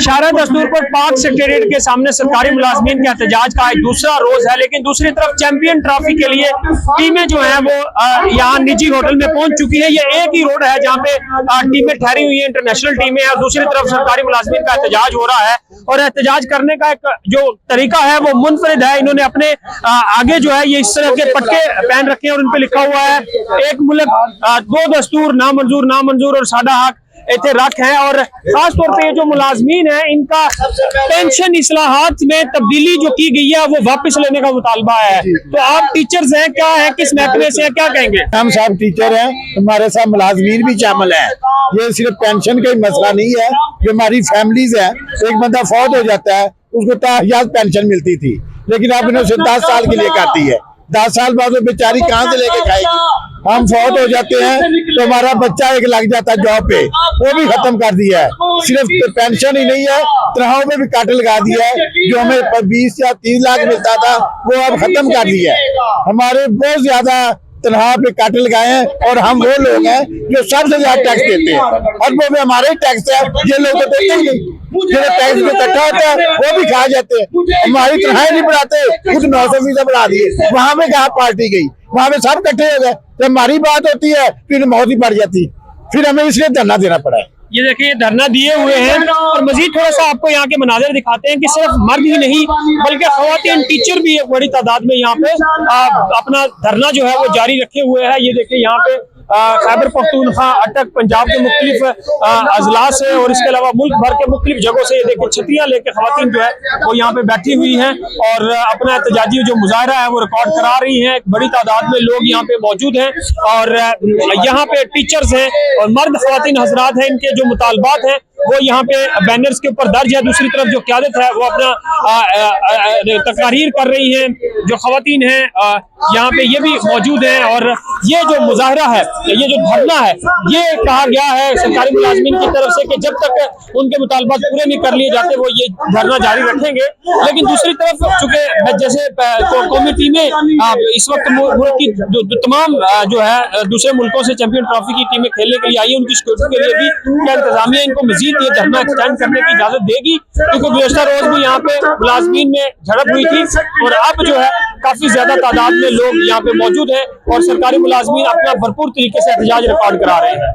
शारा दस्तूर पर पाक सेक्रेटेरिएट के सामने सरकारी मुलाजमीन के एहतजाज का आज दूसरा रोज है, लेकिन दूसरी तरफ चैंपियन ट्रॉफी के लिए टीमें जो हैं वो यहाँ निजी होटल में पहुंच चुकी है। ये एक ही रोड है जहाँ पे टीमें ठहरी हुई है, इंटरनेशनल टीमें, और दूसरी तरफ सरकारी मुलाजमीन का एहतजाज हो रहा है। और एहतजाज करने का एक जो तरीका है वो मुनफरिद है। इन्होंने अपने आगे जो है ये इस तरह के पट्टे पहन रखे हैं और उन पे लिखा हुआ है एक मुल्क दो दस्तूर, ना मंजूर ना मंजूर और साडा हक इतने रख है। और खास तौर पे ये जो मुलाजमीन है इनका पेंशन इस्लाहात में तब्दीली जो की गई है वो वापस लेने का मुतालबा है। तो आप टीचर्स हैं, क्या है, किस महकमे से है, क्या कहेंगे? हम सब टीचर हैं, हमारे साथ मुलाजमीन भी शामिल है। ये सिर्फ पेंशन का ही मसला नहीं है, जो हमारी फैमिलीज है, एक बंदा फौत हो जाता है उसको 10,000 पेंशन मिलती थी, लेकिन अब इन्हें 10 साल के लिए करती है। 10 साल बाद वो बेचारी कहाँ से लेके खाएगी? हम फौत हो जाते हैं तो हमारा बच्चा एक लग जाता है जॉब पे, वो भी खत्म कर दिया है। सिर्फ पेंशन ही नहीं है, तनख्वाहों में भी काट लगा दिया है। जो हमें 20 या 30 लाख मिलता था वो अब खत्म कर दिया है। हमारे बहुत ज्यादा तनख्वाह पे काट लगाए हैं और हम वो लोग हैं जो सबसे ज्यादा टैक्स देते हैं, और वो भी हमारे टैक्स है, ये लोग तो देते ही नहीं। जो टैक्स में इकट्ठा होता है वो भी खा जाते हैं। हमारी तनख्वाहें नहीं बढ़ाते, खुद 900% बढ़ा दिए। वहां में कहा पार्टी गई, वहां में सब इकट्ठे हो गए। जब हमारी बात होती है फिर मौत ही बढ़ जाती, फिर हमें इसलिए धरना देना पड़ा है। ये देखिए धरना दिए हुए हैं। और मजीद थोड़ा सा आपको यहाँ के मनाजर दिखाते हैं कि सिर्फ मर्द ही नहीं बल्कि खवातीन टीचर भी एक बड़ी तादाद में यहाँ पे अपना धरना जो है वो जारी रखे हुए है। ये देखिए यहाँ पे खैबर पख्तूनख्वा, अटक, पंजाब के मुख्तलिफ अजला से और इसके अलावा मुल्क भर के मुख्तलिफ जगहों से ये देखिए छतरियां लेके खवातीन जो है वो यहाँ पे बैठी हुई हैं और अपना एहतजाजी जो मुजाहरा है वो रिकॉर्ड करा रही हैं। बड़ी तादाद में लोग यहाँ पे मौजूद हैं और यहाँ पे टीचर्स हैं और मर्द खवातीन हजरात हैं, इनके जो मुतालबात हैं वो यहाँ पे बैनर्स के ऊपर दर्ज है। दूसरी तरफ जो क़यादत है वो अपना तकरीर कर रही है। जो खवातीन हैं यहाँ पे ये भी मौजूद हैं और ये जो मुजाहरा है, ये जो धरना है, ये कहा गया है सरकारी मुलाजमीन की तरफ से कि जब तक उनके मुतालबात पूरे नहीं कर लिए जाते वो ये धरना जारी रखेंगे। लेकिन दूसरी तरफ चूंकि जैसे कौमी टीमें इस वक्त मुल्क की जो तमाम जो है दूसरे मुल्कों से चैंपियन ट्रॉफी की टीमें खेलने के लिए आई है, उनकी सिक्योरिटी के लिए भी क्या इंतजामिया इनको मजीद ये धरना एक्सटेंड करने की इजाजत देगी, क्योंकि गुज़श्ता रोज भी यहाँ पे मुलाजमीन में झड़प हुई थी और अब जो है काफी ज्यादा तादाद में लोग यहाँ पे मौजूद हैं और सरकारी मुलाजमीन अपना भरपूर तरीके से एहतजाज रिकॉर्ड करा रहे हैं।